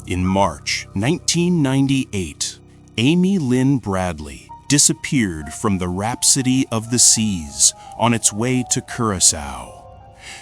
In March 1998, Amy Lynn Bradley disappeared from the Rhapsody of the Seas on its way to Curaçao.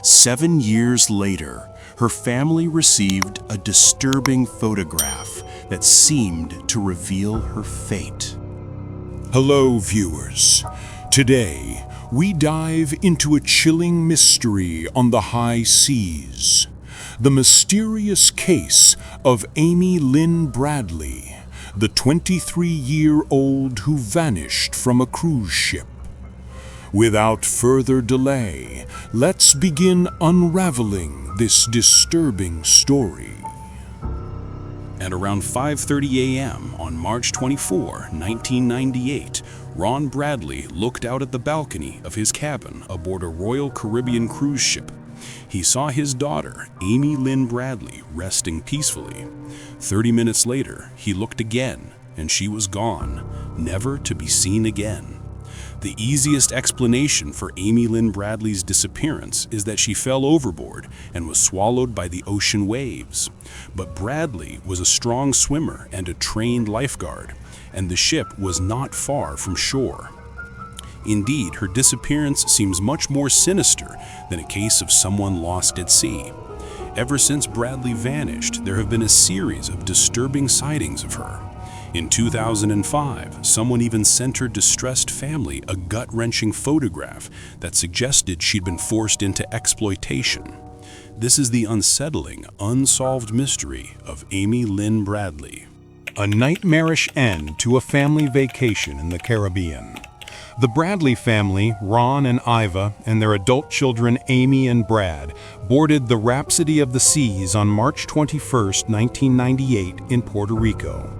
7 years later, her family received a disturbing photograph that seemed to reveal her fate. Hello, viewers. Today, we dive into a chilling mystery on the high seas. The mysterious case of Amy Lynn Bradley, the 23-year-old who vanished from a cruise ship. Without further delay, let's begin unraveling this disturbing story. At around 5:30 a.m. on March 24, 1998, Ron Bradley looked out at the balcony of his cabin aboard a Royal Caribbean cruise ship. He saw his daughter, Amy Lynn Bradley, resting peacefully. 30 minutes later, he looked again, and she was gone, never to be seen again. The easiest explanation for Amy Lynn Bradley's disappearance is that she fell overboard and was swallowed by the ocean waves. But Bradley was a strong swimmer and a trained lifeguard, and the ship was not far from shore. Indeed, her disappearance seems much more sinister than a case of someone lost at sea. Ever since Bradley vanished, there have been a series of disturbing sightings of her. In 2005, someone even sent her distressed family a gut-wrenching photograph that suggested she'd been forced into exploitation. This is the unsettling, unsolved mystery of Amy Lynn Bradley. A nightmarish end to a family vacation in the Caribbean. The Bradley family, Ron and Iva, and their adult children Amy and Brad, boarded the Rhapsody of the Seas on March 21, 1998 in Puerto Rico.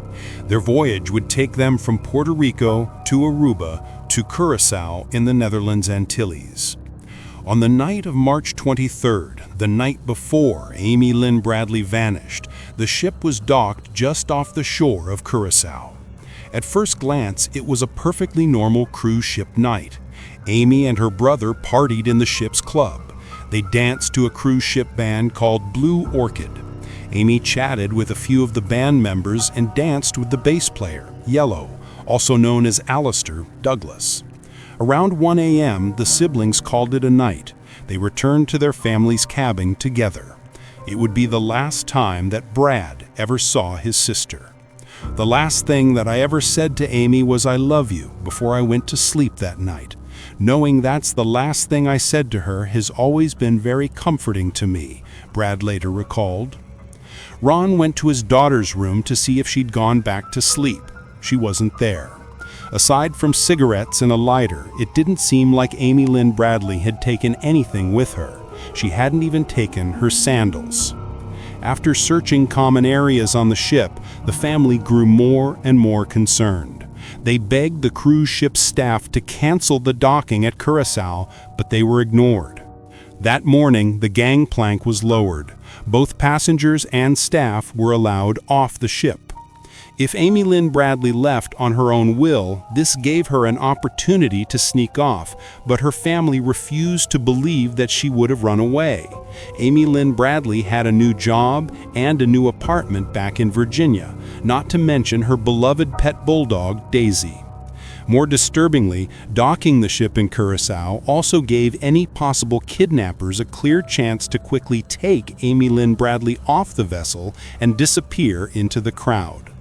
Their voyage would take them from Puerto Rico to Aruba to Curaçao in the Netherlands Antilles. On the night of March 23rd, the night before Amy Lynn Bradley vanished, the ship was docked just off the shore of Curaçao. At first glance, it was a perfectly normal cruise ship night. Amy and her brother partied in the ship's club. They danced to a cruise ship band called Blue Orchid. Amy chatted with a few of the band members and danced with the bass player, Yellow, also known as Alistair Douglas. Around 1 a.m., the siblings called it a night. They returned to their family's cabin together. It would be the last time that Brad ever saw his sister. The last thing that I ever said to Amy was "I love you" before I went to sleep that night. Knowing that's the last thing I said to her has always been very comforting to me, Brad later recalled. Ron went to his daughter's room to see if she'd gone back to sleep. She wasn't there. Aside from cigarettes and a lighter, it didn't seem like Amy Lynn Bradley had taken anything with her. She hadn't even taken her sandals. After searching common areas on the ship, the family grew more and more concerned. They begged the cruise ship staff to cancel the docking at Curaçao, but they were ignored. That morning, the gangplank was lowered. Both passengers and staff were allowed off the ship. If Amy Lynn Bradley left on her own will, this gave her an opportunity to sneak off, but her family refused to believe that she would have run away. Amy Lynn Bradley had a new job and a new apartment back in Virginia, not to mention her beloved pet bulldog, Daisy. More disturbingly, docking the ship in Curaçao also gave any possible kidnappers a clear chance to quickly take Amy Lynn Bradley off the vessel and disappear into the crowd.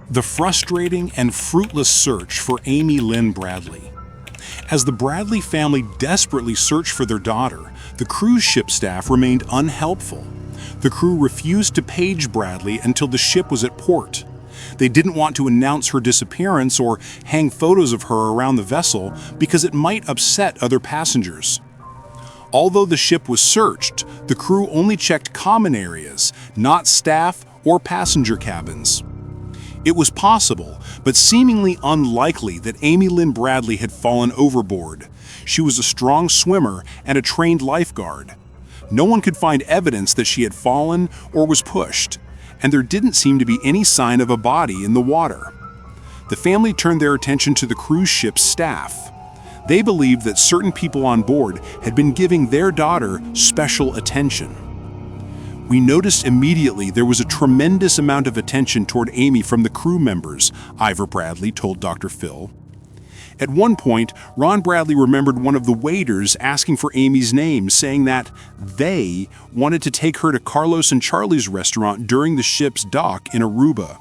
The frustrating and fruitless search for Amy Lynn Bradley. As the Bradley family desperately searched for their daughter, the cruise ship staff remained unhelpful. The crew refused to page Bradley until the ship was at port. They didn't want to announce her disappearance or hang photos of her around the vessel because it might upset other passengers. Although the ship was searched, the crew only checked common areas, not staff or passenger cabins. It was possible, but seemingly unlikely, that Amy Lynn Bradley had fallen overboard. She was a strong swimmer and a trained lifeguard. No one could find evidence that she had fallen or was pushed, and there didn't seem to be any sign of a body in the water. The family turned their attention to the cruise ship's staff. They believed that certain people on board had been giving their daughter special attention. We noticed immediately there was a tremendous amount of attention toward Amy from the crew members, Ivor Bradley told Dr. Phil. At one point, Ron Bradley remembered one of the waiters asking for Amy's name, saying that they wanted to take her to Carlos and Charlie's restaurant during the ship's dock in Aruba.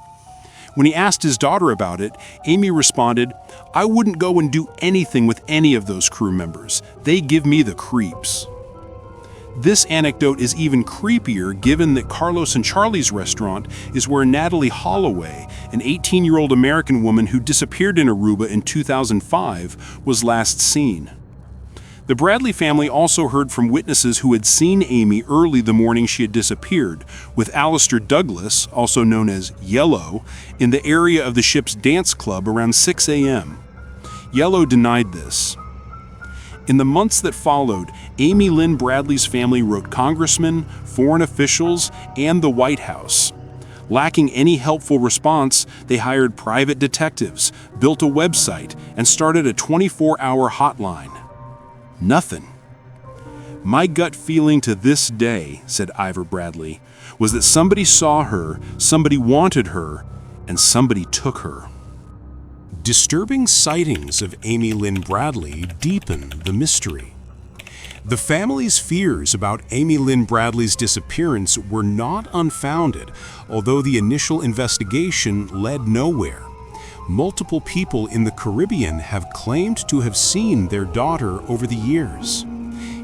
When he asked his daughter about it, Amy responded, "I wouldn't go and do anything with any of those crew members. They give me the creeps." This anecdote is even creepier given that Carlos and Charlie's restaurant is where Natalie Holloway, an 18-year-old American woman who disappeared in Aruba in 2005, was last seen. The Bradley family also heard from witnesses who had seen Amy early the morning she had disappeared, with Alistair Douglas, also known as Yellow, in the area of the ship's dance club around 6 a.m. Yellow denied this. In the months that followed, Amy Lynn Bradley's family wrote congressmen, foreign officials, and the White House. Lacking any helpful response, they hired private detectives, built a website, and started a 24-hour hotline. Nothing. "My gut feeling to this day," said Ivor Bradley, "was that somebody saw her, somebody wanted her, and somebody took her." Disturbing sightings of Amy Lynn Bradley deepen the mystery. The family's fears about Amy Lynn Bradley's disappearance were not unfounded, although the initial investigation led nowhere. Multiple people in the Caribbean have claimed to have seen their daughter over the years.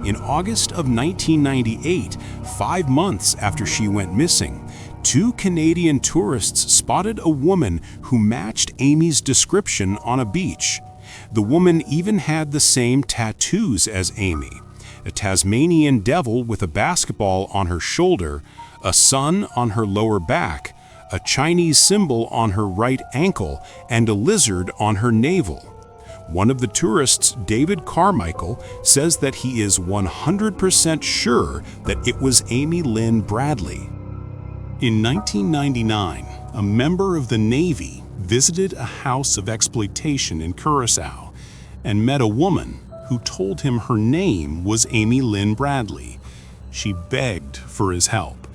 In August of 1998, 5 months after she went missing, 2 Canadian tourists spotted a woman who matched Amy's description on a beach. The woman even had the same tattoos as Amy: a Tasmanian devil with a basketball on her shoulder, a sun on her lower back, a Chinese symbol on her right ankle, and a lizard on her navel. One of the tourists, David Carmichael, says that he is 100% sure that it was Amy Lynn Bradley. In 1999, a member of the Navy visited a house of exploitation in Curacao and met a woman who told him her name was Amy Lynn Bradley. She begged for his help,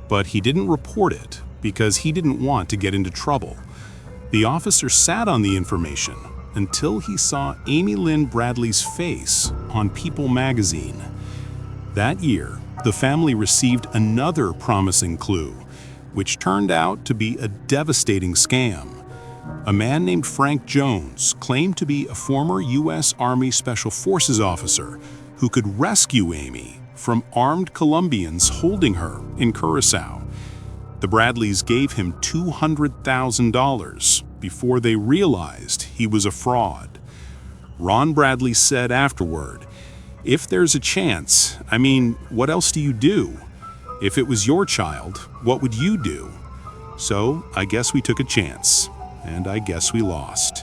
but he didn't report it because he didn't want to get into trouble. The officer sat on the information until he saw Amy Lynn Bradley's face on People magazine. That year, the family received another promising clue, which turned out to be a devastating scam. A man named Frank Jones claimed to be a former U.S. Army Special Forces officer who could rescue Amy from armed Colombians holding her in Curacao. The Bradleys gave him $200,000 before they realized he was a fraud. Ron Bradley said afterward, "If there's a chance, what else do you do? If it was your child, what would you do? So I guess we took a chance, and I guess we lost."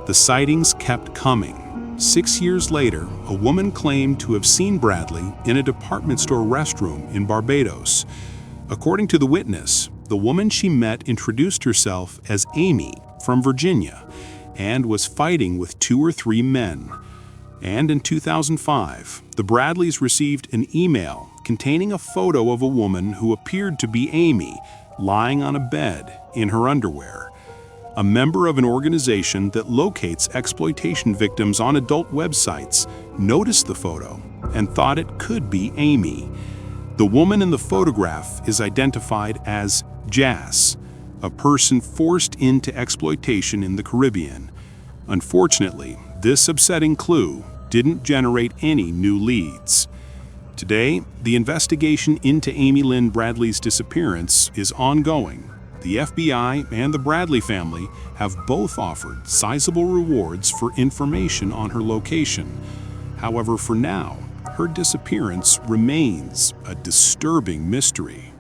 The sightings kept coming. 6 years later, a woman claimed to have seen Bradley in a department store restroom in Barbados. According to the witness, the woman she met introduced herself as Amy from Virginia and was fighting with 2 or 3 men. And in 2005, the Bradleys received an email containing a photo of a woman who appeared to be Amy, lying on a bed in her underwear. A member of an organization that locates exploitation victims on adult websites noticed the photo and thought it could be Amy. The woman in the photograph is identified as Jas, a person forced into exploitation in the Caribbean. Unfortunately, this upsetting clue didn't generate any new leads. Today, the investigation into Amy Lynn Bradley's disappearance is ongoing. The FBI and the Bradley family have both offered sizable rewards for information on her location. However, for now, her disappearance remains a disturbing mystery.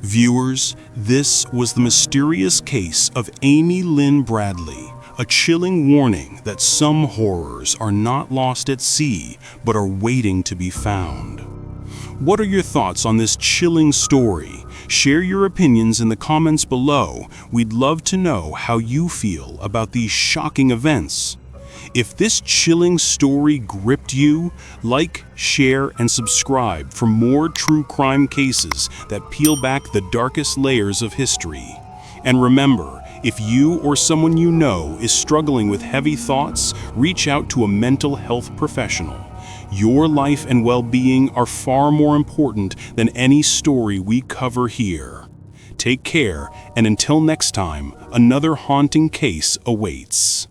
Viewers, this was the mysterious case of Amy Lynn Bradley, a chilling warning that some horrors are not lost at sea, but are waiting to be found. What are your thoughts on this chilling story? Share your opinions in the comments below. We'd love to know how you feel about these shocking events. If this chilling story gripped you, like, share, and subscribe for more true crime cases that peel back the darkest layers of history. And remember, if you or someone you know is struggling with heavy thoughts, reach out to a mental health professional. Your life and well-being are far more important than any story we cover here. Take care, and until next time, another haunting case awaits.